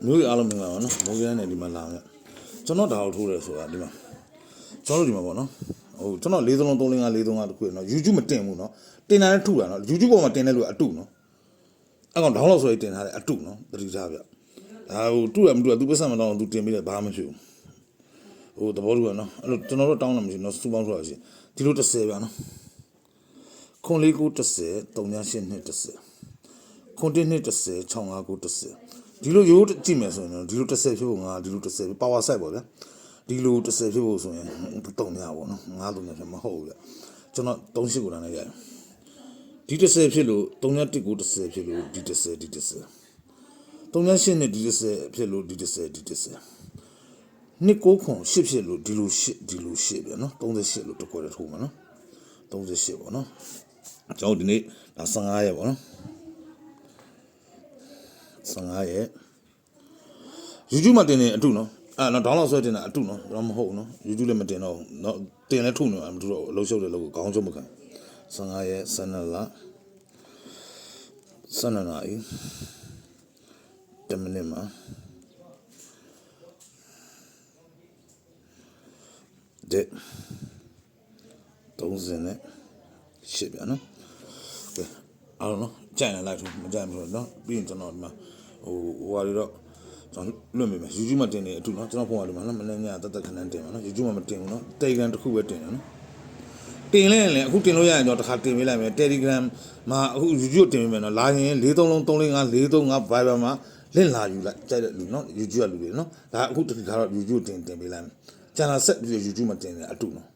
မျိုးအားလုံးမင်္ဂလာပါနော်မိုးရမ်းနေဒီမှာလာမယ်ကျွန်တော်ဒါကိုထိုးတယ်ဆိုတာဒီမှာကျွန်တော်ဒီမှာပေါ့နော်ဟိုကျွန်တော်4 3 3 5 4 3 5တခုရနော် YouTube မတင်ဘူးနော်တင်တာနဲ့ထုတာနော် YouTube ပေါ်မှာတင်တဲ့လူကအတုနော်အဲ့ကောင်ဒေါင်းလောက်ဆိုရင်တင်ထားတယ်အတုနော်တတိထားဗျဒါဟိုတုရမတုရသူပတ်စံမတော့သူတင်ပြီးတယ်ဘာမှမဖြစ်ဘူးဟိုသဘောတူရနော်အဲ့လိုကျွန်တော်တို့တောင်းတာမရှိနော်စူပေါင်းထိုးရရှိဒီလို30ဗျာနော်ခွန်လေးကို30 3 8 2 30ခွန်1 2 30 6 5 9 30ဒီလိုရိုးကြည့်မယ်ဆိုရင်ဒီလို30ဖြစ်ဖို့ငါဒီလို30 power site ပေါ့ဗျာဒီလို30ဖြစ်ဖို့ဆိုရင်3ညပေါ့နော်9 3ညဖြစ်မဟုတ်ဘူးဗျကျွန်တော်38ကိုလာနေရတယ်ဒီ30ဖြစ်လို့3ည1ကို30ဖြစ်လို့ဒီ30ဒီ30 3ည8နဲ့ဒီ30ဖြစ်လို့ဒီ30ဒီ30နှစ်9ခွန်10ဖြစ်လို့ဒီလို10ဒီလို10ဗျာနော်38လို့တစ်ခွက်ထိုးမှာနော်38ပေါ့နော်ကျွန်တော်ဒီနေ့ဒါ15ရက်ပေါ့နော်15ရက် YouTube မှာတင်နေအတုနော်အဲ့တော့ဒေါင်းလောက်ဆွဲတင်တာအတုနော်တော့မဟုတ်နော် YouTube လည်းမတင်တော့နော်တင်လဲထုနေမှာမတူတော့အလုံးရှုပ်တယ်လို့ခေါင်းချုပ်မခံ15ရက်12လ12နာရီ10မိနစ်မှာတဲ့30နဲ့8ဗျာနော်ကဲအားလုံးနော်ကြိုင်လိုက်ထိုးမကြိုင်ဘူးနော်ပြီးရင်ကျွန်တော်ဒီမှာဟိုဟာတွေတော့ကျွန်တော်လွတ်မိမယ် YouTube မှာတင်နေအတူနော်ကျွန်တော်ဖုန်းကဒီမှာနော်မနေ့ညတက်ခဏတင်ပါနော် YouTube မှာမတင်ဘူးနော် Telegram တစ်ခုပဲတင်တယ်နော်တင်လဲရင်အခုတင်လို့ရရင်တော့တစ်ခါတင်ပေးလိုက်မယ် Telegram မှာအခု YouTube တင်ပေးမယ်နော်လာရင်4 3 3 3 5 4 3 5 Viber မှာလင့်လာယူလိုက်ကြိုက်တဲ့လူနော် YouTube ကလူတွေနော်ဒါအခုတစ်ခါတော့ YouTube တင်ပေးလိုက်မယ် Channel set ပြီး YouTube မှာတင်နေအတူနော်